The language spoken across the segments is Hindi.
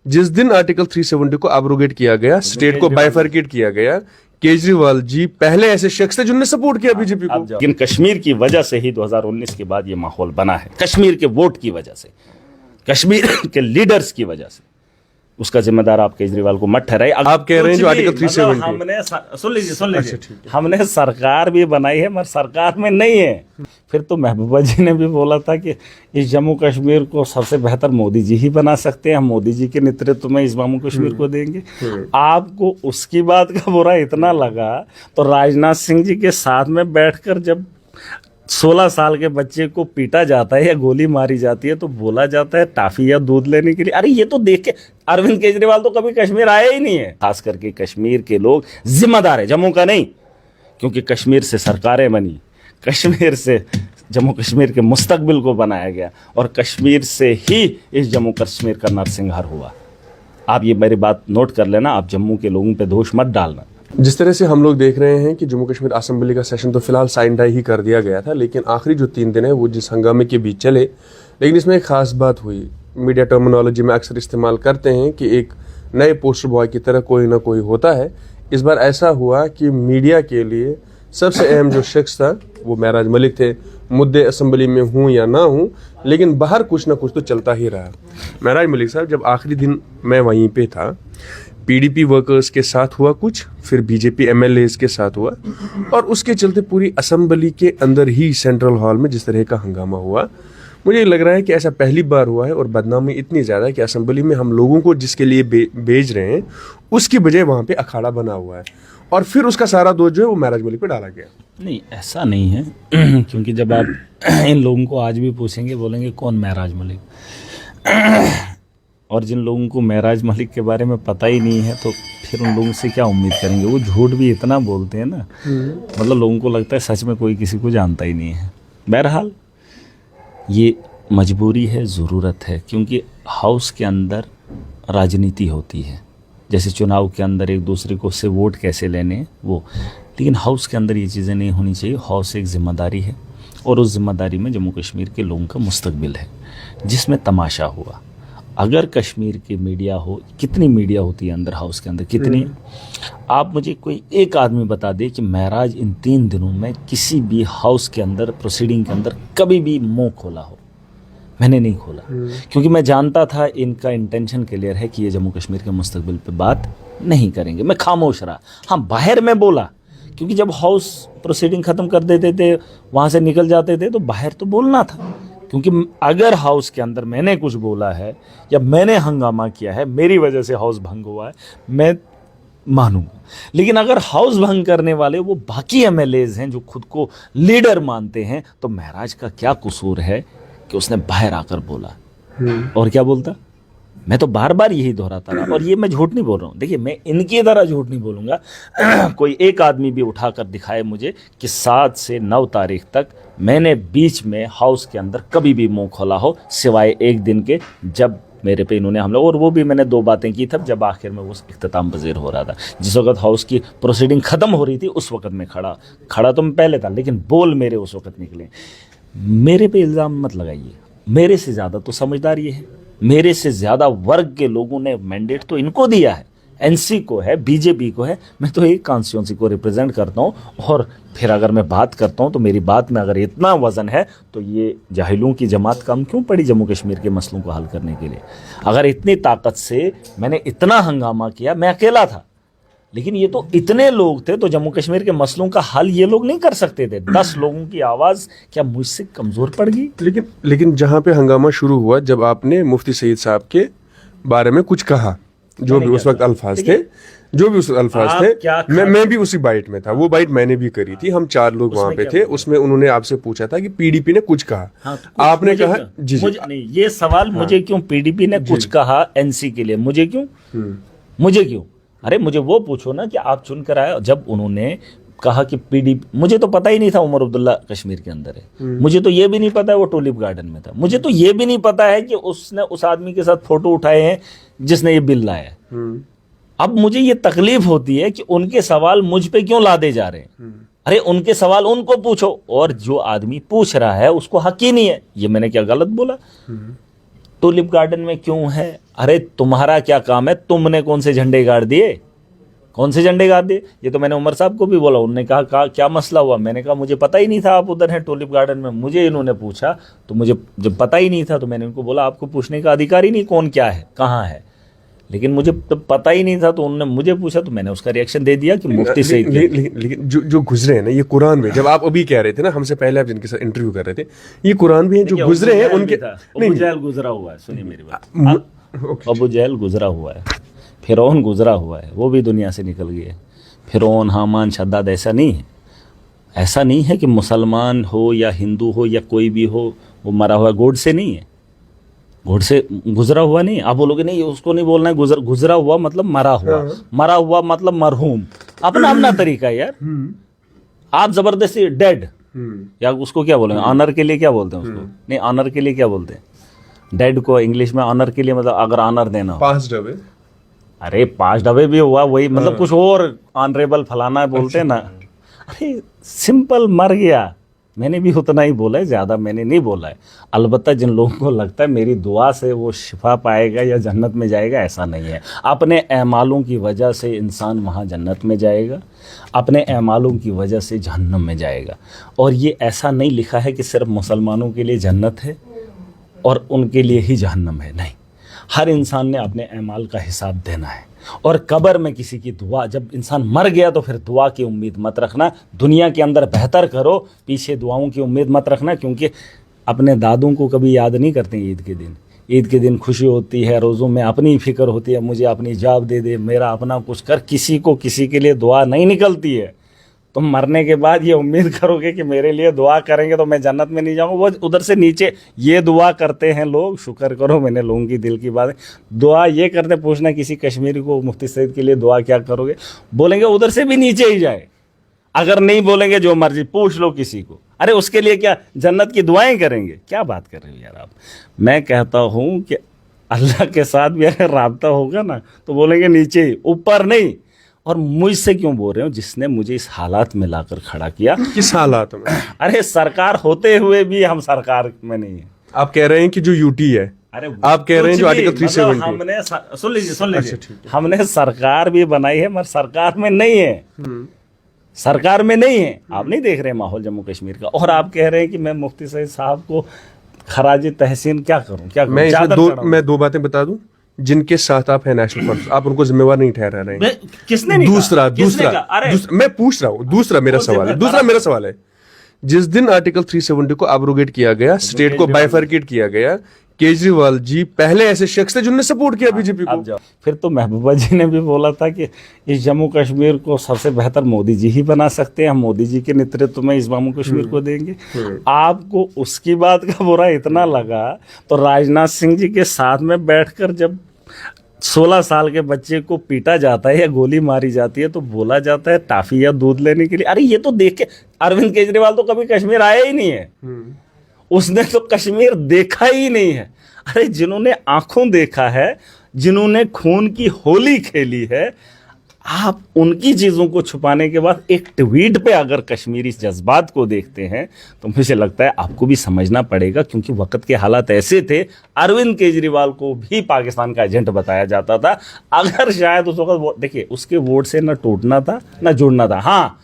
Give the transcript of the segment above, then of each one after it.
जिस दिन आर्टिकल 370 को एब्रोगेट किया गया, स्टेट को बाइफर्केट किया गया, केजरीवाल जी पहले ऐसे शख्स थे जिन्होंने सपोर्ट किया बीजेपी को। लेकिन कश्मीर की वजह से ही 2019 के बाद ये माहौल बना है, कश्मीर के वोट की वजह से, कश्मीर के लीडर्स की वजह से। उसका जिम्मेदार आप केजरीवाल को मत ठहराइए। आप कह रहे हैं जो आर्टिकल 370 हमने सुन लीजिए हमने सरकार भी बनाई है मगर सरकार में नहीं है। फिर तो महबूबा जी ने भी बोला था कि इस जम्मू कश्मीर को सबसे बेहतर मोदी जी ही बना सकते हैं, हम मोदी जी के नेतृत्व में इस जम्मू कश्मीर को देंगे। आपको उसकी बात का बुरा इतना लगा तो राजनाथ सिंह जी के साथ में बैठकर जब 16 साल के बच्चे को पीटा जाता है या गोली मारी जाती है तो बोला जाता है टाफी या दूध लेने के लिए। अरे ये तो देख के अरविंद केजरीवाल तो कभी कश्मीर आया ही नहीं है। खास करके कश्मीर के लोग जिम्मेदार है, जम्मू का नहीं, क्योंकि कश्मीर से सरकारें बनी, कश्मीर से जम्मू कश्मीर के मुस्तकबिल को बनाया गया और कश्मीर से ही इस जम्मू कश्मीर का नरसंहार हुआ। आप ये मेरी बात नोट कर लेना, आप जम्मू के लोगों पे दोष मत डालना। जिस तरह से हम लोग देख रहे हैं कि जम्मू कश्मीर असेंबली का सेशन तो फिलहाल साइन डाई ही कर दिया गया था, लेकिन आखिरी जो 3 दिन है वो जिस हंगामे के बीच चले, लेकिन इसमें एक खास बात हुई। मीडिया टर्मिनोलॉजी में अक्सर इस्तेमाल करते हैं कि एक नए पोस्टर बॉय की तरह कोई ना कोई होता है। इस बार ऐसा हुआ कि मीडिया के लिए सबसे अहम जो शख्स था वो महराज मलिक थे। मुद्दे असेंबली में हूँ या ना हूँ, लेकिन बाहर कुछ ना कुछ तो चलता ही रहा। महराज मलिक साहब, जब आखिरी दिन मैं वहीं पे था, पीडीपी वर्कर्स के साथ हुआ कुछ, फिर बीजेपी एमएलएज के साथ हुआ और उसके चलते पूरी असेंबली के अंदर ही सेंट्रल हॉल में जिस तरह का हंगामा हुआ, मुझे लग रहा है कि ऐसा पहली बार हुआ है। और बदनामी इतनी ज़्यादा है कि असेंबली में हम लोगों को जिसके लिए भेज रहे हैं उसकी बजाय वहाँ पे अखाड़ा बना हुआ है और फिर उसका सारा दोष जो है वो महराज मलिक पे डाला गया। नहीं, ऐसा नहीं है क्योंकि जब आप इन लोगों को आज भी पूछेंगे बोलेंगे कौन महराज मलिक, और जिन लोगों को महराज मलिक के बारे में पता ही नहीं है तो फिर उन लोगों से क्या उम्मीद करेंगे। वो झूठ भी इतना बोलते हैं ना, मतलब लोगों को लगता है सच में कोई किसी को जानता ही नहीं है। बहरहाल ये मजबूरी है, ज़रूरत है, क्योंकि हाउस के अंदर राजनीति होती है। जैसे चुनाव के अंदर एक दूसरे को से वोट कैसे लेने वो, लेकिन हाउस के अंदर ये चीज़ें नहीं होनी चाहिए। हाउस एक जिम्मेदारी है और उस जिम्मेदारी में जम्मू कश्मीर के लोगों का मुस्तकबिल है, जिसमें तमाशा हुआ। अगर कश्मीर की मीडिया हो, कितनी मीडिया होती है अंदर हाउस के अंदर, कितनी, आप मुझे कोई एक आदमी बता दे कि महराज इन 3 दिनों में किसी भी हाउस के अंदर प्रोसीडिंग के अंदर कभी भी मुंह खोला हो। मैंने नहीं खोला क्योंकि मैं जानता था इनका इंटेंशन क्लियर है कि ये जम्मू कश्मीर के मुस्तकबिल पे बात नहीं करेंगे। मैं खामोश रहा। हाँ, बाहर में बोला क्योंकि जब हाउस प्रोसीडिंग ख़त्म कर देते थे, वहाँ से निकल जाते थे, तो बाहर तो बोलना था। क्योंकि अगर हाउस के अंदर मैंने कुछ बोला है या मैंने हंगामा किया है, मेरी वजह से हाउस भंग हुआ है, मैं मानूंगा। लेकिन अगर हाउस भंग करने वाले वो बाकी एमएलएज हैं जो खुद को लीडर मानते हैं, तो महराज का क्या कसूर है कि उसने बाहर आकर बोला। और क्या बोलता, मैं तो बार बार यही दोहराता रहा। और ये मैं झूठ नहीं बोल रहा हूँ, देखिए मैं इनकी तरह झूठ नहीं बोलूँगा। कोई एक आदमी भी उठाकर दिखाए मुझे कि 7 से 9 तारीख तक मैंने बीच में हाउस के अंदर कभी भी मुंह खोला हो, सिवाय एक दिन के जब मेरे पे इन्होंने हमला, और वो भी मैंने 2 बातें की तब जब आखिर में वो इख्तिताम पज़ीर हो रहा था। जिस वक्त हाउस की प्रोसीडिंग ख़त्म हो रही थी उस वक्त मैं खड़ा तो मैं पहले था, लेकिन बोल मेरे उस वक्त निकले। मेरे पे इल्ज़ाम मत लगाइए, मेरे से ज़्यादा तो समझदार ये है, मेरे से ज़्यादा वर्ग के लोगों ने मैंडेट तो इनको दिया है, एनसी को है, बीजेपी को है। मैं तो एक कॉन्स्टिट्यूंसी को रिप्रेजेंट करता हूँ और फिर अगर मैं बात करता हूँ तो मेरी बात में अगर इतना वज़न है तो ये जाहिलों की जमात कम क्यों पड़ी जम्मू कश्मीर के मसलों को हल करने के लिए। अगर इतनी ताकत से मैंने इतना हंगामा किया, मैं अकेला था, लेकिन ये तो इतने लोग थे, तो जम्मू कश्मीर के मसलों का हल ये लोग नहीं कर सकते थे। 10 लोगों की आवाज़ क्या मुझसे कमज़ोर पड़ गई? लेकिन जहाँ पे हंगामा शुरू हुआ, जब आपने मुफ्ती सईद साहब के बारे में कुछ कहा, जो भी उस वक्त अल्फाज थे, मैं भी उसी बाइट में था। वो बाइट मैंने भी करी थी, हम 4 लोग वहाँ पे थे। उसमें उन्होंने आपसे पूछा था कि पीडीपी ने कुछ कहा। हाँ, आपने कहा जी नहीं, ये सवाल मुझे क्यों पीडीपी ने कुछ कहा एनसी के लिए, मुझे क्यों? अरे मुझे वो पूछो ना कि आप चुन कर आए। जब उन्होंने कहा कि पीडीपी, मुझे तो पता ही नहीं था उमर अब्दुल्ला कश्मीर के अंदर है, मुझे तो ये भी नहीं पता है वो टूलिप गार्डन में था, मुझे तो ये भी नहीं पता है कि उसने उस आदमी के साथ फोटो उठाए हैं जिसने ये बिल लाया है। अब मुझे ये तकलीफ होती है कि उनके सवाल मुझ पे क्यों लादे जा रहे हैं। अरे उनके सवाल उनको पूछो, और जो आदमी पूछ रहा है उसको हक ही नहीं है। ये मैंने क्या गलत बोला? टूलिप गार्डन में क्यों है? अरे तुम्हारा क्या काम है? तुमने कौन से झंडे गाड़ दिए? कौन से झंडे गाड़ दिए? ये तो मैंने उमर साहब को भी बोला, उन्होंने कहा क्या मसला हुआ? मैंने कहा मुझे पता ही नहीं था आप उधर हैं टूलिप गार्डन में। मुझे इन्होंने पूछा तो मुझे जब पता ही नहीं था तो मैंने उनको बोला आपको पूछने का अधिकार ही नहीं कौन क्या है कहाँ है, लेकिन मुझे तो पता ही नहीं था तो उन्होंने मुझे पूछा तो मैंने उसका रिएक्शन दे दिया कि मुफ्ती सईद। लेकिन जो गुजरे हैं ना ये कुरान में, जब आप अभी कह रहे थे ना हमसे पहले आप जिनके साथ इंटरव्यू कर रहे थे, ये कुरान में जो गुजरे हैं उनके अबू जहल गुजरा हुआ है। सुनिए मेरी बात, अबू जहल गुजरा हुआ है, फिरौन गुजरा हुआ है, वो भी दुनिया से निकल गए। फिरौन, हामान, शद्दाद ऐसा नहीं है। ऐसा नहीं है कि मुसलमान हो या हिंदू हो या कोई भी हो वो मरा हुआ गोड से नहीं है, गोड से गुजरा हुआ नहीं। आप बोलोगे नहीं उसको नहीं बोलना है, गुजरा हुआ मतलब मरा हुआ, मरा हुआ मतलब मरहूम, अपना अपना तरीका है यार। आप जबरदस्ती डेड या उसको क्या बोलेंगे, ऑनर के लिए क्या बोलते हैं उसको? नहीं, ऑनर के लिए क्या बोलते हैं? डेड को इंग्लिश में ऑनर के लिए मतलब अगर ऑनर देना हो, पास्ट डबे। अरे 5 डबे भी हुआ वही, मतलब कुछ और ऑनरेबल फलाना बोलते हैं ना। अरे सिंपल मर गया, मैंने भी उतना ही बोला है, ज़्यादा मैंने नहीं बोला है। अलबत्ता जिन लोगों को लगता है मेरी दुआ से वो शिफा पाएगा या जन्नत में जाएगा, ऐसा नहीं है। अपने अमालों की वजह से इंसान वहाँ जन्नत में जाएगा, अपने अमालों की वजह से जहन्नम में जाएगा। और ये ऐसा नहीं लिखा है कि सिर्फ मुसलमानों के लिए जन्नत है और उनके लिए ही जहन्नम है, नहीं। हर इंसान ने अपने अमाल का हिसाब देना है। और कब्र में किसी की दुआ, जब इंसान मर गया तो फिर दुआ की उम्मीद मत रखना। दुनिया के अंदर बेहतर करो, पीछे दुआओं की उम्मीद मत रखना, क्योंकि अपने दादों को कभी याद नहीं करते ईद के दिन। ईद के दिन खुशी होती है, रोज़ों में अपनी फ़िक्र होती है, मुझे अपनी जाब दे दे, मेरा अपना कुछ कर। किसी को किसी के लिए दुआ नहीं निकलती है। तुम मरने के बाद ये उम्मीद करोगे कि मेरे लिए दुआ करेंगे तो मैं जन्नत में नहीं जाऊंगा। वो उधर से नीचे ये दुआ करते हैं लोग, शुक्र करो मैंने लोगों की दिल की बात। दुआ ये करते, पूछना किसी कश्मीरी को मुफ्ती सईद के लिए दुआ क्या करोगे, बोलेंगे उधर से भी नीचे ही जाए। अगर नहीं बोलेंगे जो मर्जी, पूछ लो किसी को, अरे उसके लिए क्या जन्नत की दुआएं करेंगे? क्या बात कर रहे हो यार आप। मैं कहता हूँ कि अल्लाह के साथ भी अगर राब्ता होगा ना तो बोलेंगे नीचे ही, ऊपर नहीं। और मुझसे क्यों बोल रहे हो? जिसने मुझे इस हालात में लाकर खड़ा किया। किस हालात में? अरे सरकार होते हुए भी हम सरकार में नहीं है। आप कह रहे हैं कि जो यूटी है, अरे आप कह रहे हैं जो आर्टिकल 370, हमने सुन लीजिए, हमने सरकार भी बनाई है मगर सरकार में नहीं है, सरकार में नहीं है। आप नहीं देख रहे माहौल जम्मू कश्मीर का, और आप कह रहे हैं कि मैं मुफ्ती सईद साहब को खराज तहसीन क्या करूं? मैं दो बातें बता दूं। जिनके साथ आप हैं नेशनल फ्रंट, आप उनको जिम्मेवार नहीं ठहरा रहे हैं। किसने नहीं दूसरा मैं पूछ रहा हूं, दूसरा मेरा सवाल है, जिस दिन आर्टिकल 370 को एब्रोगेट किया गया, स्टेट को बाइफरकेट किया गया, केजरीवाल जी पहले ऐसे शख्स थे जिन्होंने सपोर्ट किया बीजेपी को। फिर तो महबूबा जी ने भी बोला था कि इस जम्मू कश्मीर को सबसे बेहतर मोदी जी ही बना सकते हैं, हम मोदी जी के नेतृत्व में इस जम्मू कश्मीर को देंगे। आपको उसकी बात का बुरा इतना लगा तो राजनाथ सिंह जी के साथ में बैठकर जब 16 साल के बच्चे को पीटा जाता है या गोली मारी जाती है तो बोला जाता है टाफी या दूध लेने के लिए। अरे ये तो देख के अरविंद केजरीवाल तो कभी कश्मीर आया ही नहीं है, उसने तो कश्मीर देखा ही नहीं है। अरे जिन्होंने आंखों देखा है, जिन्होंने खून की होली खेली है, आप उनकी चीज़ों को छुपाने के बाद एक ट्वीट पे अगर कश्मीरी जज्बात को देखते हैं तो मुझे लगता है आपको भी समझना पड़ेगा, क्योंकि वक्त के हालात ऐसे थे। अरविंद केजरीवाल को भी पाकिस्तान का एजेंट बताया जाता था। अगर शायद उस वक्त देखिए उसके वोट से ना टूटना था ना जुड़ना था। हाँ,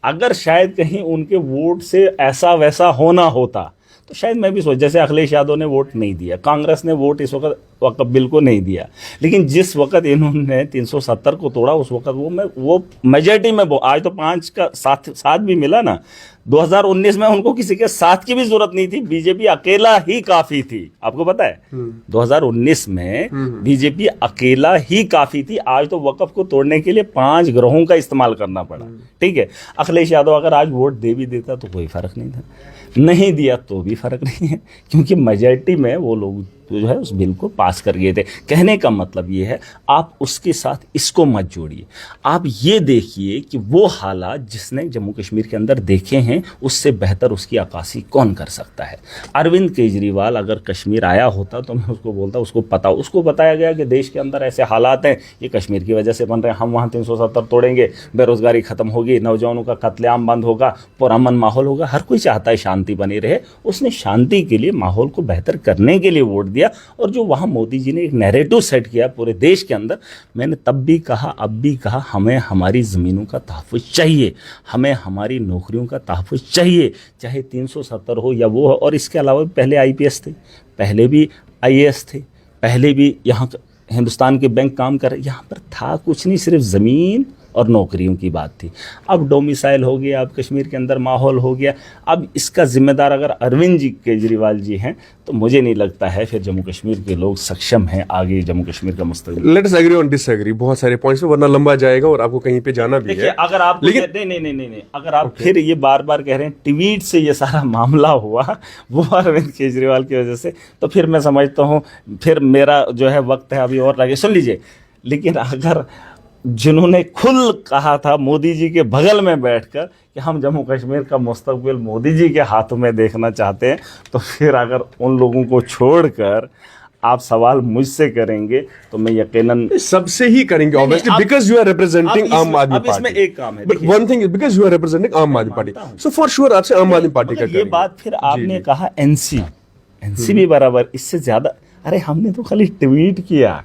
अगर शायद कहीं उनके वोट से ऐसा वैसा होना होता तो शायद मैं भी सोच, जैसे अखिलेश यादव ने वोट नहीं दिया, कांग्रेस ने वोट इस वक्त वक्फ बिल को नहीं दिया, लेकिन जिस वक्त इन्होंने 370 को तोड़ा उस वक्त वो मेजॉरिटी में, आज तो 5 का साथ भी मिला ना। 2019 में उनको किसी के साथ की भी जरूरत नहीं थी, बीजेपी अकेला ही काफी थी। आपको पता है 2019 में बीजेपी अकेला ही काफी थी। आज तो वक्फ को तोड़ने के लिए 5 ग्रहों का इस्तेमाल करना पड़ा। ठीक है, अखिलेश यादव अगर आज वोट दे भी देता तो कोई फर्क नहीं था, नहीं दिया तो भी फर्क नहीं है, क्योंकि मेजॉरिटी में वो लोग जो है उस बिल को पास कर गए थे। कहने का मतलब ये है, आप उसके साथ इसको मत जोड़िए। आप ये देखिए कि वो हालात जिसने जम्मू कश्मीर के अंदर देखे हैं उससे बेहतर उसकी अक्कासी कौन कर सकता है। अरविंद केजरीवाल अगर कश्मीर आया होता तो मैं उसको बोलता, उसको बताया गया कि देश के अंदर ऐसे हालात हैं, ये कश्मीर की वजह से बन रहे हैं, हम वहाँ 370 तोड़ेंगे, बेरोजगारी खत्म होगी, नौजवानों का कत्लेआम बंद होगा, पुरअमन माहौल होगा। हर कोई चाहता है शांति बनी रहे। उसने शांति के लिए, माहौल को बेहतर करने के लिए वोट दिया। और जो वहाँ मोदी जी ने एक नैरेटिव सेट किया पूरे देश के अंदर, मैंने तब भी कहा, अब भी कहा, हमें हमारी ज़मीनों का तहफ़्फ़ुज़ चाहिए, हमें हमारी नौकरियों का तहफ़्फ़ुज़ चाहिए, चाहे 370 हो या वो हो। और इसके अलावा पहले IPS थे, पहले भी IAS थे, पहले भी यहाँ हिंदुस्तान के बैंक काम कर रहे, यहाँ पर था कुछ नहीं, सिर्फ ज़मीन और नौकरियों की बात थी। अब डोमिसाइल हो गया, अब कश्मीर के अंदर माहौल हो गया। अब इसका जिम्मेदार अगर अरविंद जी केजरीवाल जी हैं, तो मुझे नहीं लगता है फिर जम्मू कश्मीर के लोग सक्षम हैं आगे जम्मू कश्मीर का मुस्तकबिल। लेट्स एग्री ऑन डिसएग्री बहुत सारे पॉइंट्स पे, वरना लंबा जाएगा और आपको कहीं पे जाना भी देखिए, है। अगर आप लेकिन नहीं, अगर आप फिर ये बार बार कह रहे हैं ट्वीट से ये सारा मामला हुआ वो अरविंद केजरीवाल की वजह से, तो फिर मैं समझता हूँ फिर मेरा जो है वक्त है अभी और लगे। सुन लीजिए, लेकिन अगर जिन्होंने खुल कहा था मोदी जी के बगल में बैठकर कि हम जम्मू कश्मीर का मुस्तकबिल मोदी जी के हाथों में देखना चाहते हैं, तो फिर अगर उन लोगों को छोड़कर आप सवाल मुझसे करेंगे तो मैं यकीनन सबसे ही करेंगे, obviously, because you are representing Aam Aadmi Party. इसमें एक काम है, but one thing is because you are representing Aam Aadmi party, so for sure आपसे आम आदमी पार्टी का ये करेंगे। बात फिर आपने कहा एनसी भी बराबर, इससे ज्यादा, अरे हमने तो खाली ट्वीट किया,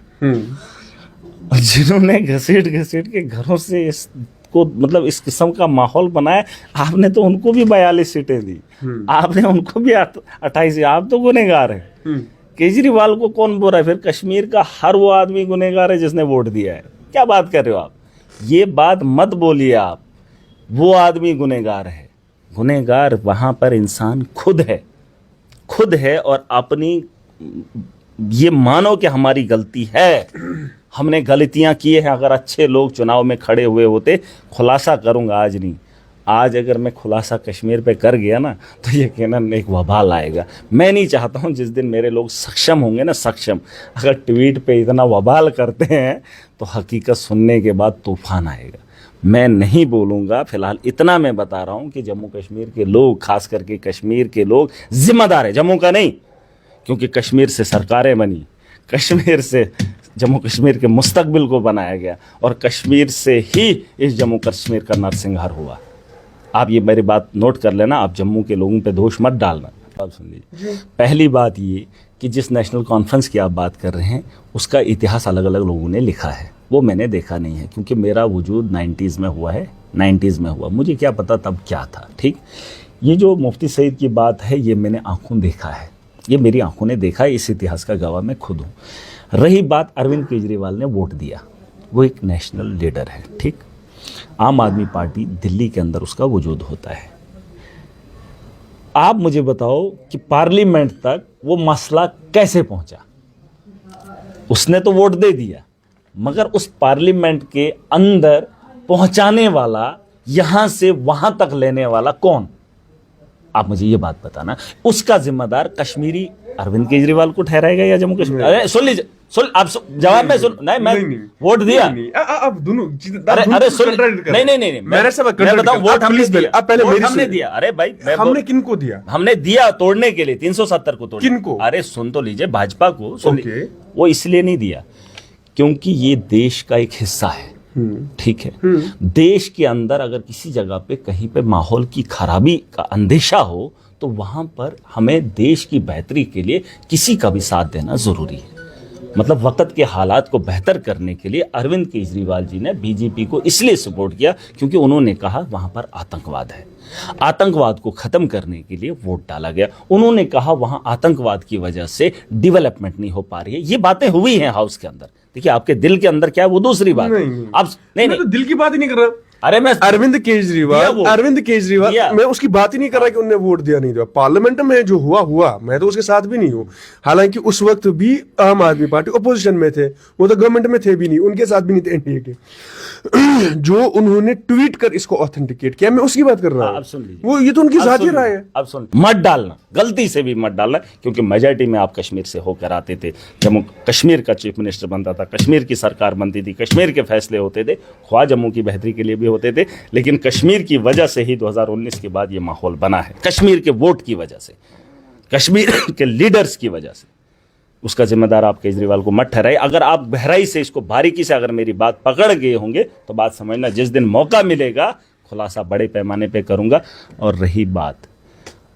जिन्होंने घसीट के घरों से इसको मतलब इस किस्म का माहौल बनाया, आपने तो उनको भी 42 सीटें दी, आपने उनको भी 28। आप तो गुनहगार हैं। केजरीवाल को कौन बोल रहा है? फिर कश्मीर का हर वो आदमी गुनहगार है जिसने वोट दिया है। क्या बात कर रहे हो आप? ये बात मत बोलिए आप, वो आदमी गुनहगार है। गुनहगार वहाँ पर इंसान खुद है और अपनी ये मानो कि हमारी गलती है, हमने गलतियां की हैं। अगर अच्छे लोग चुनाव में खड़े हुए होते, खुलासा करूंगा आज नहीं, आज अगर मैं खुलासा कश्मीर पे कर गया ना, तो यकीनन एक वबाल आएगा। मैं नहीं चाहता हूं जिस दिन मेरे लोग सक्षम होंगे ना, सक्षम, अगर ट्वीट पे इतना वबाल करते हैं तो हकीकत सुनने के बाद तूफान आएगा। मैं नहीं बोलूँगा, फिलहाल इतना मैं बता रहा हूँ कि जम्मू कश्मीर के लोग, खास करके कश्मीर के लोग जिम्मेदार है, जम्मू का नहीं, क्योंकि कश्मीर से सरकारें बनी, कश्मीर से जम्मू कश्मीर के मुस्तकबिल को बनाया गया और कश्मीर से ही इस जम्मू कश्मीर का नरसंहार हुआ। आप ये मेरी बात नोट कर लेना, आप जम्मू के लोगों पे दोष मत डालना। आप सुन लीजिए, पहली बात ये कि जिस नेशनल कॉन्फ्रेंस की आप बात कर रहे हैं उसका इतिहास अलग अलग लोगों ने लिखा है, वो मैंने देखा नहीं है, क्योंकि मेरा वजूद 90s में हुआ है, 90s में हुआ, मुझे क्या पता तब क्या था। ठीक, ये जो मुफ्ती सईद की बात है ये मैंने आंखों देखा है, ये मेरी आंखों ने देखा है, इस इतिहास का गवाह मैं खुद हूँ। रही बात अरविंद केजरीवाल ने वोट दिया, वो एक नेशनल लीडर है, ठीक, आम आदमी पार्टी दिल्ली के अंदर उसका वजूद होता है। आप मुझे बताओ कि पार्लियामेंट तक वो मसला कैसे पहुंचा? उसने तो वोट दे दिया, मगर उस पार्लियामेंट के अंदर पहुंचाने वाला, यहां से वहां तक लेने वाला कौन? आप मुझे ये बात बताना। उसका जिम्मेदार कश्मीरी अरविंद केजरीवाल को ठहराएगा या जम्मू कश्मीर? अरे सुन लीजिए, आप जवाब में सुन, नहीं मैं वोट दिया, आप दोनों, अरे सुन, नहीं मेरे से मैं बताऊं, वोट हमने दिया, आप पहले मेरी हमने दिया। अरे भाई, हमने किनको दिया? हमने दिया तोड़ने के लिए, 370 को तोड़ने। किनको? अरे सुन तो लीजिए, भाजपा को सुन। वो इसलिए नहीं दिया क्योंकि ये देश का एक हिस्सा है, ठीक है। देश के अंदर अगर किसी जगह पे कहीं पे माहौल की खराबी का अंदेशा हो तो वहां पर हमें देश की बेहतरी के लिए किसी का भी साथ देना जरूरी है। मतलब वक्त के हालात को बेहतर करने के लिए अरविंद केजरीवाल जी ने बीजेपी को इसलिए सपोर्ट किया क्योंकि उन्होंने कहा वहां पर आतंकवाद है, आतंकवाद को खत्म करने के लिए वोट डाला गया। उन्होंने कहा वहां आतंकवाद की वजह से डेवलपमेंट नहीं हो पा रही है। ये बातें हुई हैं हाउस के अंदर। देखिए, आपके दिल के अंदर क्या है वो दूसरी बात है। आप नहीं, तो दिल की बात ही नहीं कर रहा। अरे मैं अरविंद केजरीवाल मैं उसकी बात ही नहीं कर रहा कि उन्होंने वोट दिया नहीं दिया। पार्लियामेंट में जो हुआ मैं तो उसके साथ भी नहीं हूँ। हालांकि उस वक्त भी आम आदमी पार्टी अपोजिशन में थे, वो तो गवर्नमेंट में थे भी नहीं, उनके साथ भी नहीं थे एनडीए के। जो उन्होंने ट्वीट कर इसको ऑथेंटिकेट किया, मैं उसकी बात कर रहा हूँ। वो ये तो उनकी जाती राय है। अब सुन, मत डालना, गलती से भी मत डालना, क्योंकि मेजॉरिटी में आप कश्मीर से होकर आते थे। जम्मू कश्मीर का चीफ मिनिस्टर बनता था, कश्मीर की सरकार बनती थी, कश्मीर के फैसले होते थे, ख्वाह जम्मू की बेहतरी के लिए भी होते थे। लेकिन कश्मीर की वजह से ही 2019 के बाद ये माहौल बना है, कश्मीर के वोट की वजह से, कश्मीर के लीडर्स की वजह से। उसका जिम्मेदार आप केजरीवाल को मत ठहराइए। अगर आप गहराई से इसको बारीकी से अगर मेरी बात पकड़ गए होंगे तो बात समझना, जिस दिन मौका मिलेगा खुलासा बड़े पैमाने पे करूंगा। और रही बात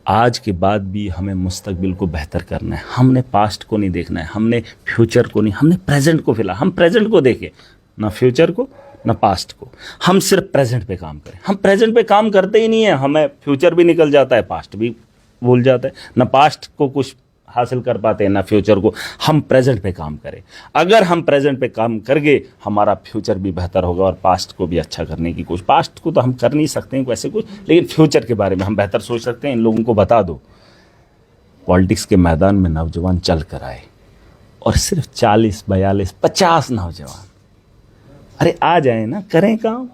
आज के बाद भी हमें मुस्तकबिल को बेहतर करना है। हमने पास्ट को नहीं देखना है, हमने फ्यूचर को नहीं, हमने प्रेजेंट को फिलहाल हम प्रेजेंट को देखें, ना फ्यूचर को ना पास्ट को। हम सिर्फ प्रेजेंट पे काम करें। हम प्रेजेंट पे काम करते ही नहीं है, हमें फ्यूचर भी निकल जाता है, पास्ट भी भूल जाता है, ना पास्ट को कुछ हासिल कर पाते हैं ना फ्यूचर को। हम प्रेजेंट पे काम करें। अगर हम प्रेजेंट पे काम करके हमारा फ्यूचर भी बेहतर होगा और पास्ट को भी अच्छा करने की कोशिश। पास्ट को तो हम कर नहीं सकते हैं वैसे कुछ, लेकिन फ्यूचर के बारे में हम बेहतर सोच सकते हैं। इन लोगों को बता दो पॉलिटिक्स के मैदान में नौजवान चल कर आए और सिर्फ 40, 42, 50 नौजवान अरे आ जाए ना, करें काम।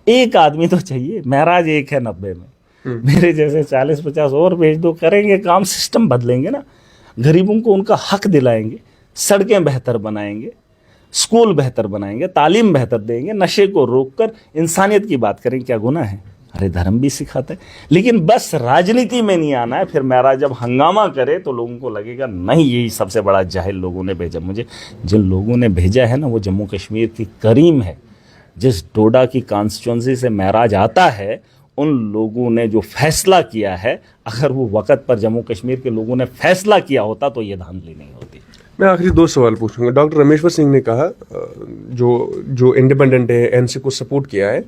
एक आदमी तो चाहिए, महराज एक है 90 में, मेरे जैसे 40-50 और भेज दो, करेंगे काम, सिस्टम बदलेंगे ना। गरीबों को उनका हक दिलाएंगे, सड़कें बेहतर बनाएंगे, स्कूल बेहतर बनाएंगे, तालीम बेहतर देंगे, नशे को रोककर इंसानियत की बात करें। क्या गुनाह है? अरे धर्म भी सिखाता है। लेकिन बस राजनीति में नहीं आना है। फिर मेरा जब हंगामा करे तो लोगों को लगेगा नहीं, यही सबसे बड़ा जाहिल लोगों ने भेजा मुझे। जिन लोगों ने भेजा है ना, वो जम्मू कश्मीर की करीम है। जिस डोडा की कॉन्स्टिट्यूंसी से महराज आता है, उन लोगों ने जो फैसला किया है, अगर वो वक़्त पर जम्मू कश्मीर के लोगों ने फैसला किया होता तो ये धांधली नहीं होती। मैं आखिरी 2 सवाल पूछूंगा। डॉक्टर रमेश्वर सिंह ने कहा, जो इंडिपेंडेंट है, एनसी को सपोर्ट किया है,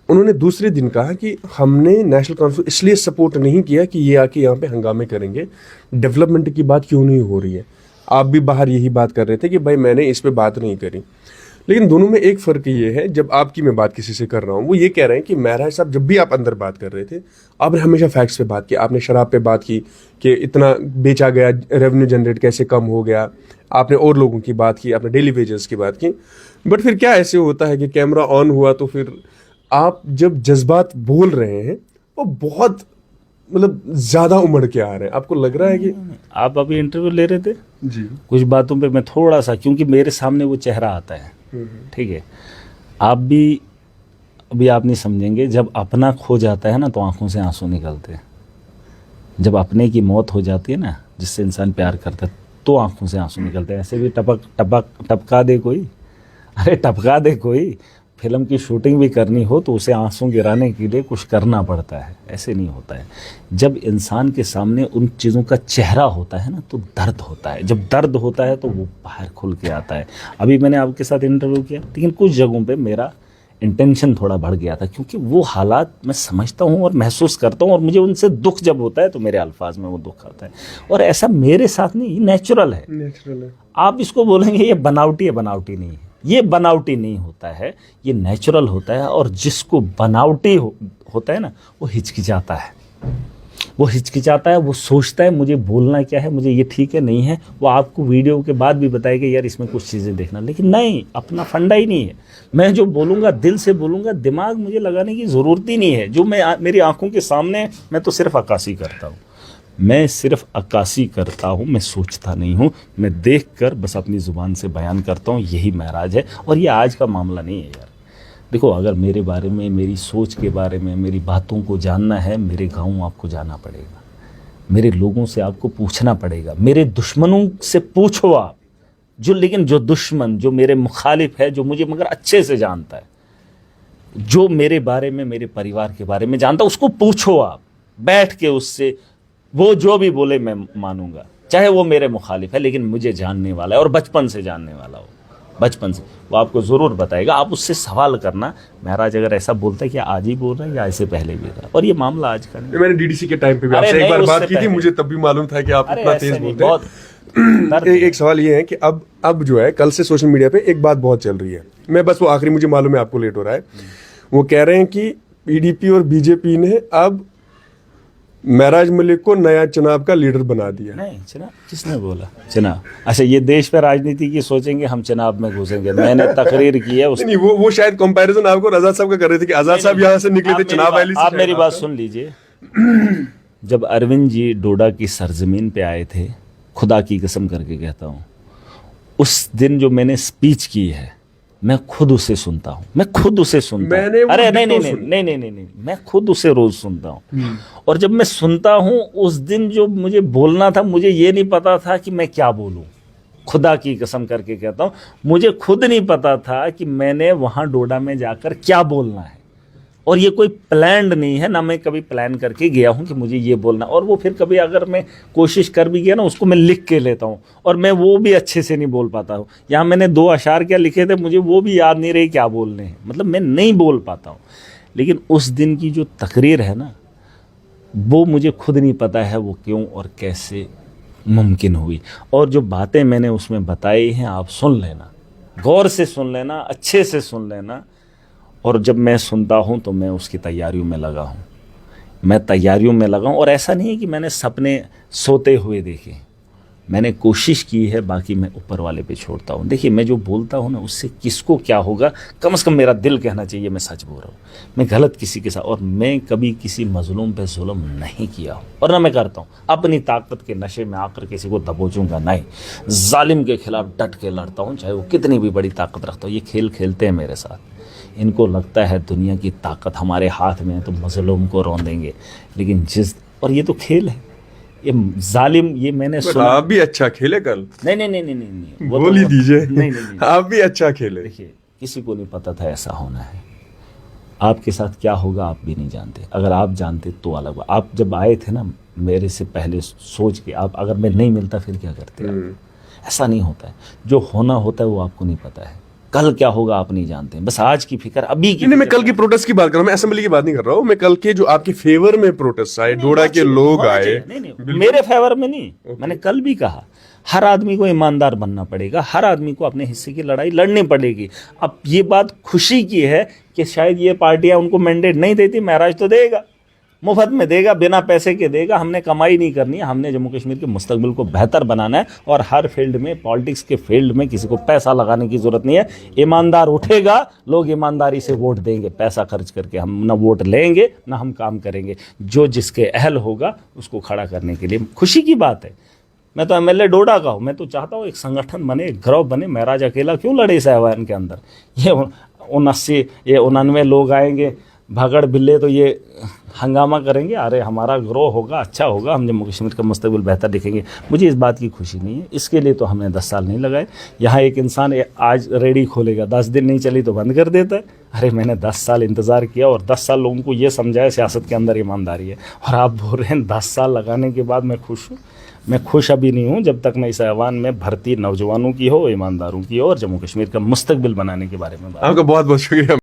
उन्होंने दूसरे दिन कहा कि हमने नेशनल कॉन्फ्रेंस इसलिए सपोर्ट नहीं किया कि ये आके यहाँ पे हंगामे करेंगे, डेवलपमेंट की बात क्यों नहीं हो रही है। आप भी बाहर यही बात कर रहे थे कि भाई मैंने इस पे बात नहीं करी। लेकिन दोनों में एक फ़र्क ये है, जब आपकी मैं बात किसी से कर रहा हूँ, वो ये कह रहे हैं कि महराज साहब जब भी आप अंदर बात कर रहे थे, आपने हमेशा फैक्ट्स पे बात की। आपने शराब पे बात की कि इतना बेचा गया, रेवेन्यू जनरेट कैसे कम हो गया। आपने और लोगों की बात की, आपने डेली वेजेस की बात की। बट फिर क्या ऐसे होता है कि कैमरा ऑन हुआ तो फिर आप जब जज्बात बोल रहे हैं वो बहुत मतलब ज़्यादा उमड़ के आ रहे हैं। आपको लग रहा है कि आप अभी इंटरव्यू ले रहे थे जी, कुछ बातों पे मैं थोड़ा सा, क्योंकि मेरे सामने वो चेहरा आता है, ठीक है। आप भी अभी आप नहीं समझेंगे, जब अपना खो जाता है ना तो आंखों से आंसू निकलते हैं। जब अपने की मौत हो जाती है ना, जिससे इंसान प्यार करता है, तो आंखों से आंसू निकलते हैं। ऐसे भी टपका दे कोई, अरे टपका दे कोई। फिल्म की शूटिंग भी करनी हो तो उसे आंसू गिराने के लिए कुछ करना पड़ता है, ऐसे नहीं होता है। जब इंसान के सामने उन चीज़ों का चेहरा होता है ना तो दर्द होता है। जब दर्द होता है तो वो बाहर खुल के आता है। अभी मैंने आपके साथ इंटरव्यू किया, लेकिन कुछ जगहों पे मेरा इंटेंशन थोड़ा बढ़ गया था, क्योंकि वो हालात मैं समझता हूँ और महसूस करता हूँ, और मुझे उनसे दुख जब होता है तो मेरे अल्फाज में वो दुख आता है। और ऐसा मेरे साथ नहीं, नेचुरल है। आप इसको बोलेंगे ये बनावटी है, बनावटी नहीं है। ये बनावटी नहीं होता है, ये नेचुरल होता है। और जिसको बनावटी होता है ना, वो हिचकिचाता है, वो हिचकिचाता है, वो सोचता है मुझे बोलना क्या है, मुझे ये ठीक है नहीं है। वो आपको वीडियो के बाद भी बताएगा यार इसमें कुछ चीज़ें देखना, लेकिन नहीं, अपना फंडा ही नहीं है। मैं जो बोलूँगा दिल से बोलूँगा, दिमाग मुझे लगाने की ज़रूरत ही नहीं है। जो मेरी आंखों के सामने, मैं तो सिर्फ अक्कासी करता हूँ, मैं सिर्फ अक्कासी करता हूँ, मैं सोचता नहीं हूँ। मैं देख कर बस अपनी ज़ुबान से बयान करता हूँ, यही महराज है। और ये आज का मामला नहीं है यार। देखो, अगर मेरे बारे में, मेरी सोच के बारे में, मेरी बातों को जानना है, मेरे गाँव आपको जाना पड़ेगा, मेरे लोगों से आपको पूछना पड़ेगा, मेरे दुश्मनों से पूछो आप, लेकिन जो दुश्मन, जो मेरे मुखालिफ है, जो मुझे मगर अच्छे से जानता है, जो मेरे बारे में, मेरे परिवार के बारे में जानता है, उसको पूछो आप बैठ के उससे। वो जो भी बोले मैं मानूंगा, चाहे वो मेरे मुखालिफ है, लेकिन मुझे जानने वाला है और बचपन से जानने वाला हो, बचपन से, वो आपको ज़रूर बताएगा। आप उससे सवाल करना, महराज अगर ऐसा बोलता है कि आज ही बोल रहा है या ऐसे पहले भी था। और ये मामला आज का नहीं। मैंने डीडीसी के टाइम पे भी आपसे एक बार बात की थी, मुझे तब भी मालूम था कि आप इतना तेज बोलते हैं। एक सवाल ये है कि अब जो है, कल से सोशल मीडिया पे एक बात बहुत चल रही है, मैं बस वो आखिरी, मुझे मालूम है आपको लेट हो रहा है। वो कह रहे हैं कि पीडीपी और बीजेपी ने अब महराज मलिक को नया चुनाव का लीडर बना दिया। नहीं, चुनाव किसने बोला? चुनाव? अच्छा, ये देश पे राजनीति की सोचेंगे, हम चुनाव में घुसेंगे। मैंने तकरीर की है नहीं, वो शायद कंपैरिजन आपको आजाद साहब का कर रहे थे कि आजाद साहब यहाँ से निकले थे चुनाव रैली से। आप मेरी बात सुन लीजिए। जब अरविंद जी डोडा की सरजमीन पे आए थे, खुदा की कसम करके कहता हूँ, उस दिन जो मैंने स्पीच की है, मैं खुद उसे सुनता हूँ, मैं खुद उसे सुनता हूँ। अरे नहीं, मैं खुद उसे रोज सुनता हूँ। और जब मैं सुनता हूँ, उस दिन जो मुझे बोलना था, मुझे ये नहीं पता था कि मैं क्या बोलूँ। खुदा की कसम करके कहता हूँ, मुझे खुद नहीं पता था कि मैंने वहाँ डोडा में जाकर क्या बोलना है। और ये कोई प्लान्ड नहीं है, ना मैं कभी प्लान करके गया हूँ कि मुझे ये बोलना। और वो फिर कभी अगर मैं कोशिश कर भी गया ना, उसको मैं लिख के लेता हूँ और मैं वो भी अच्छे से नहीं बोल पाता हूँ। यहाँ मैंने 2 अशार क्या लिखे थे, मुझे वो भी याद नहीं रहे क्या बोलने हैं, मतलब मैं नहीं बोल पाता हूँ। लेकिन उस दिन की जो तकरीर है ना, वो मुझे खुद नहीं पता है वो क्यों और कैसे मुमकिन हुई। और जो बातें मैंने उसमें बताई हैं, आप सुन लेना, गौर से सुन लेना, अच्छे से सुन लेना। और जब मैं सुनता हूँ तो मैं उसकी तैयारियों में लगा हूँ, मैं तैयारियों में लगा हूँ। और ऐसा नहीं है कि मैंने सपने सोते हुए देखे, मैंने कोशिश की है, बाकी मैं ऊपर वाले पे छोड़ता हूँ। देखिए, मैं जो बोलता हूँ ना, उससे किसको क्या होगा, कम से कम मेरा दिल कहना चाहिए मैं सच बोल रहा हूँ। मैं गलत किसी के साथ, और मैं कभी किसी मजलूम पे जुल्म नहीं किया हूँ और ना मैं करता हूँ। अपनी ताकत के नशे में आकर किसी को दबोचूंगा नहीं, जालिम के खिलाफ डट के लड़ता हूँ, चाहे वो कितनी भी बड़ी ताकत रखता हो। ये खेल खेलते हैं मेरे साथ, इनको लगता है दुनिया की ताकत हमारे हाथ में है तो मजलूम को रौंदेंगे, लेकिन और ये तो खेल है, ये जालिम, ये मैंने सुना। आप भी अच्छा खेले कल। नहीं, वो बोल ही दीजिए। नहीं। आप भी अच्छा खेले। देखिए, किसी को नहीं पता था ऐसा होना है। आपके साथ क्या होगा आप भी नहीं जानते, अगर आप जानते तो अलग बात। आप जब आए थे ना मेरे से पहले सोच के, आप अगर मैं नहीं मिलता फिर क्या करते आप? ऐसा नहीं होता है, जो होना होता है वो आपको नहीं पता है, कल क्या होगा आप नहीं जानते हैं। बस आज की फिक्र, अभी की। नहीं, मैं कल की प्रोटेस्ट की बात कर रहा हूँ, मैं असेंबली की बात नहीं कर रहा हूँ। मैं कल के जो आपके फेवर में प्रोटेस्ट आए, डोडा के लोग आए। नहीं, मेरे फेवर में नहीं। मैंने कल भी कहा, हर आदमी को ईमानदार बनना पड़ेगा, हर आदमी को अपने हिस्से की लड़ाई लड़नी पड़ेगी। अब ये बात खुशी की है कि शायद ये पार्टियां उनको मैंडेट नहीं देती, महराज तो देगा, मुफ्त में देगा, बिना पैसे के देगा। हमने कमाई नहीं करनी है, हमने जम्मू कश्मीर के मुस्तकबिल को बेहतर बनाना है। और हर फील्ड में, पॉलिटिक्स के फील्ड में किसी को पैसा लगाने की ज़रूरत नहीं है। ईमानदार उठेगा, लोग ईमानदारी से वोट देंगे। पैसा खर्च करके हम ना वोट लेंगे ना हम काम करेंगे। जो जिसके अहल होगा उसको खड़ा करने के लिए खुशी की बात है। मैं तो एमएलए डोडा का हूँ, मैं तो चाहता हूँ एक संगठन बने, एक ग्रुप बने। महराज अकेला क्यों लड़े इस ऐवान के अंदर? ये 89 लोग आएंगे भागड़ बिल्ले, तो ये हंगामा करेंगे। अरे हमारा ग्रो होगा, अच्छा होगा, हम जम्मू कश्मीर का मुस्तकबिल बेहतर दिखेंगे। मुझे इस बात की खुशी नहीं है, इसके लिए तो हमने 10 साल नहीं लगाए। यहाँ एक इंसान आज रेडी खोलेगा, 10 दिन नहीं चली तो बंद कर देता है। अरे मैंने 10 साल इंतज़ार किया और 10 साल लोगों को ये समझाया सियासत के अंदर ईमानदारी है। और आप बोल रहे हैं 10 साल लगाने के बाद मैं खुश हूँ। मैं खुश अभी नहीं हूँ जब तक मैं इस ऐवान में भर्ती नौजवानों की हो, ईमानदारों की हो और जम्मू कश्मीर का मुस्तकबिल बनाने के बारे में बात। आपका बहुत बहुत शुक्रिया।